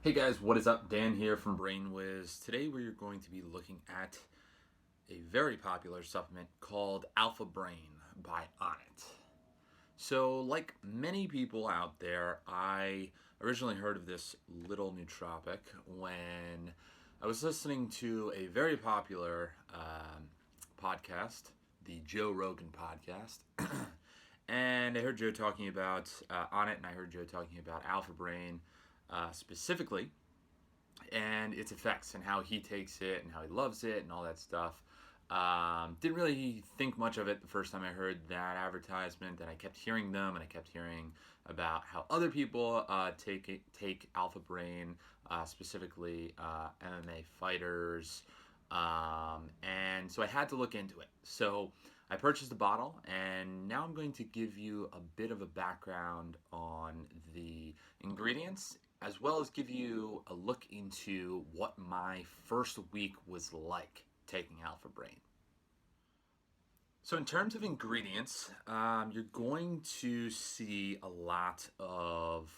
Hey guys, what is up? Dan here from BrainWiz. Today we are going to be looking at a very popular supplement called Alpha Brain by Onnit. So, like many people out there, I originally heard of this little nootropic when I was listening to a very popular podcast, the Joe Rogan Podcast. And I heard Joe talking about Onnit, and I heard Joe talking about Alpha Brain specifically, and its effects and how he takes it and how he loves it and all that stuff. Didn't really think much of it the first time I heard that advertisement, and I kept hearing them, and I kept hearing about how other people take Alpha Brain, specifically MMA fighters, and so I had to look into it. So I purchased a bottle, and now I'm going to give you a bit of a background on the ingredients, as well as give you a look into what my first week was like taking Alpha Brain. So, in terms of ingredients, you're going to see a lot of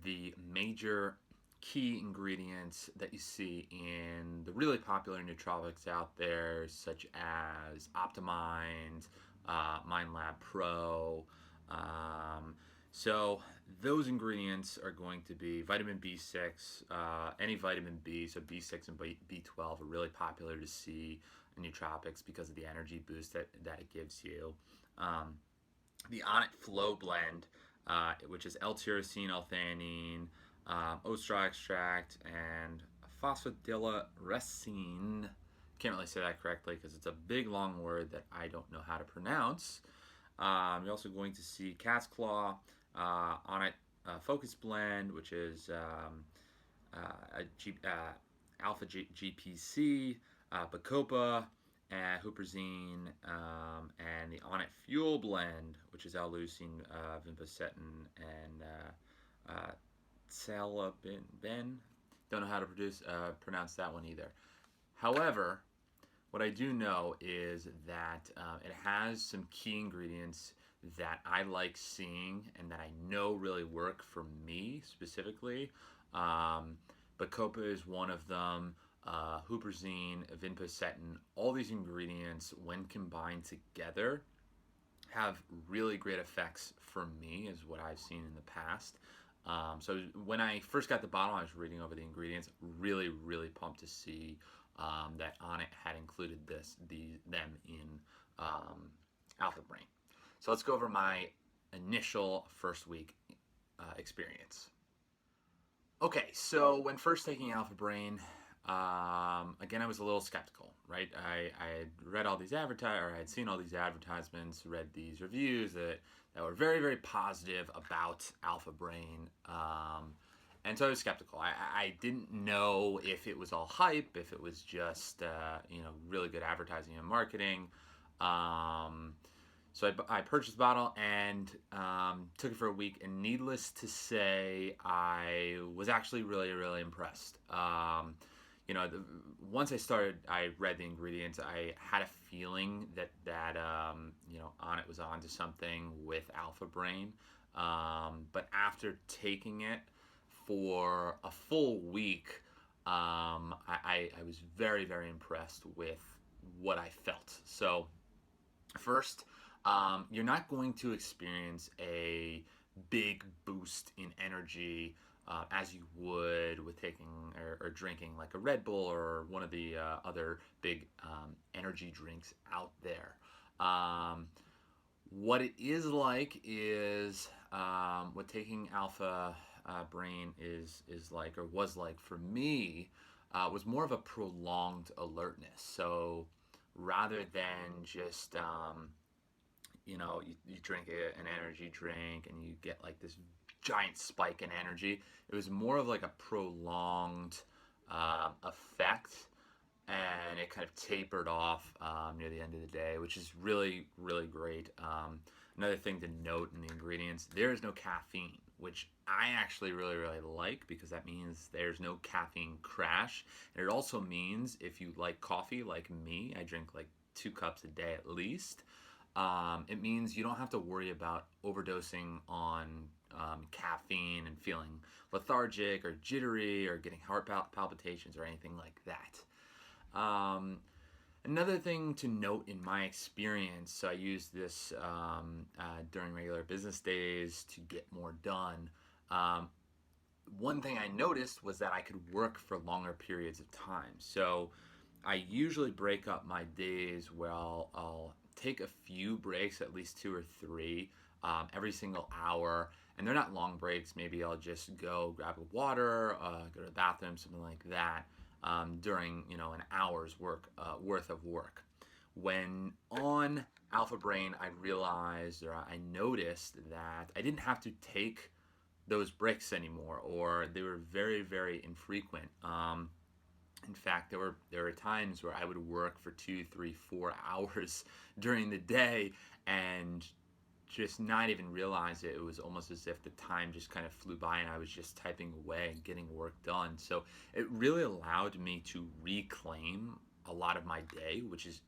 the major key ingredients that you see in the really popular nootropics out there, such as Optimind, MindLab Pro. So those ingredients are going to be vitamin B6, any vitamin B, so B6 and B12 are really popular to see in nootropics because of the energy boost that it gives you. The Onnit Flow Blend, which is L-Tyrosine, L-Theanine, oat straw extract, and phosphatidylricin. Can't really say that correctly because it's a big long word that I don't know how to pronounce. You're also going to see cat's claw, Onnit Focus Blend, which is Alpha GPC, Bacopa, and Huperzine, and the Onnit Fuel Blend, which is L-Leucine, Vinpocetine, and Pterostilbene. Don't know how to pronounce that one either. However, what I do know is that it has some key ingredients that I like seeing and that I know really work for me specifically. Bacopa is one of them. Huperzine, Vinpocetine, all these ingredients, when combined together, have really great effects for me, is what I've seen in the past. So when I first got the bottle, I was reading over the ingredients. Really, really pumped to see that Onnit had included them in Alpha Brain. So let's go over my initial first week experience. Okay, so when first taking Alpha Brain, again, I was a little skeptical, right? I had read all these or I had seen all these advertisements, read these reviews that were very, very positive about Alpha Brain. And so I was skeptical. I didn't know if it was all hype, if it was just, really good advertising and marketing. So I purchased the bottle and took it for a week, and needless to say, I was actually really, really impressed. Once I read the ingredients, I had a feeling that Onnit was onto something with Alpha Brain. But after taking it for a full week, I was very, very impressed with what I felt. So first, you're not going to experience a big boost in energy as you would with taking or drinking like a Red Bull or one of the other big energy drinks out there. What it is like is what taking Alpha Brain is like, or was like for me, was more of a prolonged alertness. So rather than just you drink an energy drink and you get like this giant spike in energy. It was more of like a prolonged effect, and it kind of tapered off near the end of the day, which is really, really great. Another thing to note in the ingredients, there is no caffeine, which I actually really, really like, because that means there's no caffeine crash. And it also means if you like coffee like me, I drink like 2 cups a day at least. It means you don't have to worry about overdosing on caffeine and feeling lethargic or jittery or getting heart palpitations or anything like that. Another thing to note in my experience, so I use this during regular business days to get more done. One thing I noticed was that I could work for longer periods of time. So I usually break up my days where I'll take a few breaks, at least 2 or 3, every single hour. And they're not long breaks. Maybe I'll just go grab a water, go to the bathroom, something like that, during an hour's worth of work. When on Alpha Brain, I realized or I noticed that I didn't have to take those breaks anymore, or they were very, very infrequent. In fact, there were times where I would work for 2, 3, 4 hours during the day and just not even realize it. It was almost as if the time just kind of flew by and I was just typing away and getting work done. So it really allowed me to reclaim a lot of my day, which is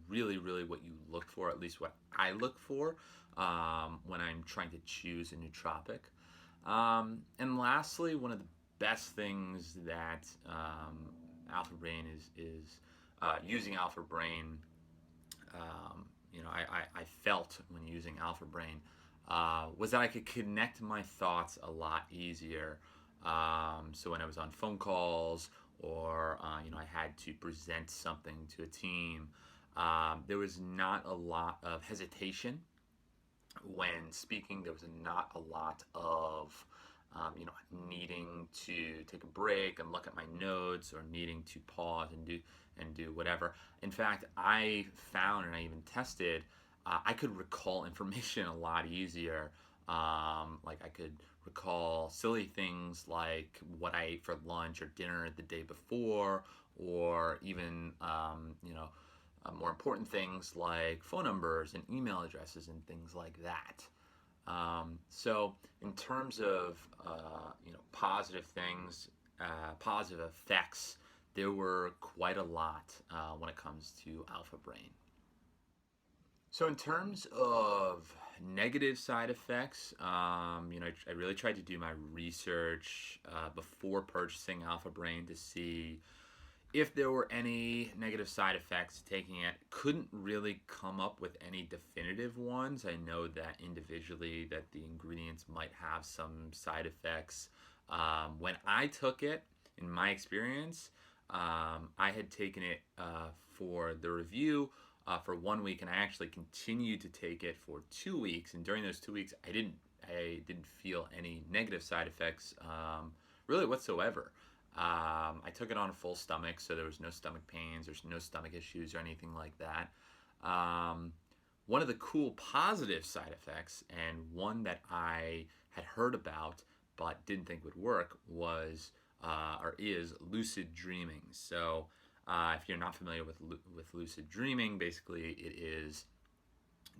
really, really what you look for, at least what I look for when I'm trying to choose a nootropic. And lastly, one of the best things that Alpha Brain is using Alpha Brain. I felt when using Alpha Brain was that I could connect my thoughts a lot easier. So when I was on phone calls or I had to present something to a team, there was not a lot of hesitation when speaking. There was not a lot of needing to take a break and look at my notes, or needing to pause and do whatever. In fact, I found, and I even tested, I could recall information a lot easier. Like I could recall silly things like what I ate for lunch or dinner the day before, or even more important things like phone numbers and email addresses and things like that. So in terms of positive things, positive effects, there were quite a lot when it comes to Alpha Brain. So in terms of negative side effects, I really tried to do my research before purchasing Alpha Brain to see if there were any negative side effects taking it. Couldn't really come up with any definitive ones. I know that individually that the ingredients might have some side effects. When I took it, in my experience, I had taken it for the review for 1 week, and I actually continued to take it for 2 weeks. And during those 2 weeks, I didn't feel any negative side effects really whatsoever. I took it on a full stomach, so there was no stomach pains, there's no stomach issues or anything like that. One of the cool positive side effects, and one that I had heard about but didn't think would work, was or is lucid dreaming. So if you're not familiar with lucid dreaming, basically it is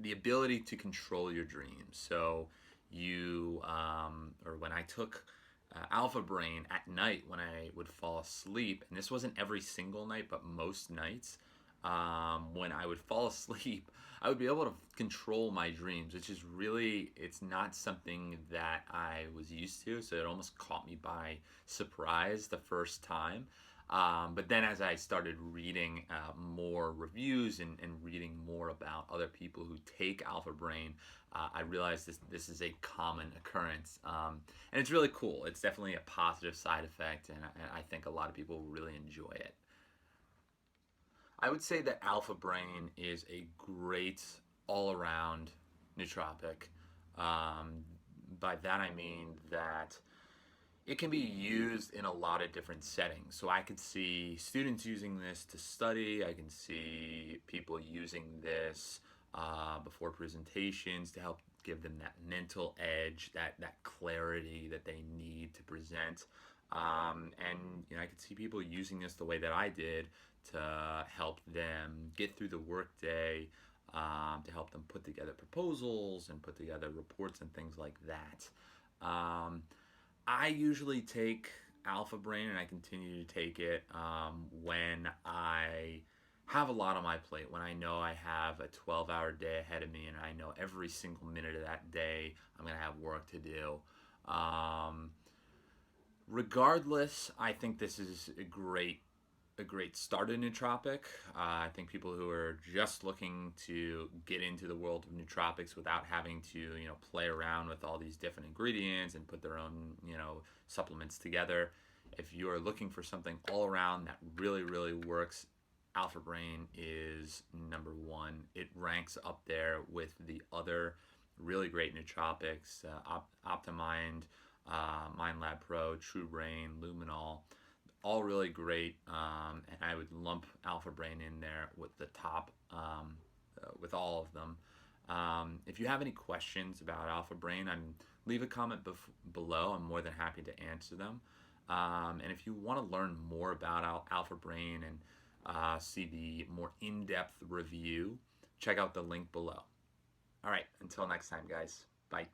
the ability to control your dreams. So you, or when I took Alpha Brain at night when I would fall asleep, and this wasn't every single night, but most nights, when I would fall asleep, I would be able to control my dreams, which is really, it's not something that I was used to, so it almost caught me by surprise the first time. But then as I started reading more reviews and reading more about other people who take Alpha Brain, I realized this is a common occurrence. And it's really cool. It's definitely a positive side effect, and I think a lot of people really enjoy it. I would say that Alpha Brain is a great all-around nootropic. By that I mean that it can be used in a lot of different settings. So I could see students using this to study. I can see people using this before presentations to help give them that mental edge, that clarity that they need to present. And I could see people using this the way that I did to help them get through the workday, to help them put together proposals and put together reports and things like that. I usually take Alpha Brain, and I continue to take it when I have a lot on my plate, when I know I have a 12-hour day ahead of me and I know every single minute of that day I'm going to have work to do. Um, Regardless, I think this is a great start in nootropic. I think people who are just looking to get into the world of nootropics without having to, play around with all these different ingredients and put their own, supplements together. If you are looking for something all around that really, really works, Alpha Brain is number one. It ranks up there with the other really great nootropics, Optimind, Mind Lab Pro, True Brain, Luminol, all really great, and I would lump Alpha Brain in there with the top, with all of them. If you have any questions about Alpha Brain, leave a comment below. I'm more than happy to answer them. And if you want to learn more about Alpha Brain and see the more in-depth review, check out the link below. All right, until next time, guys. Bye.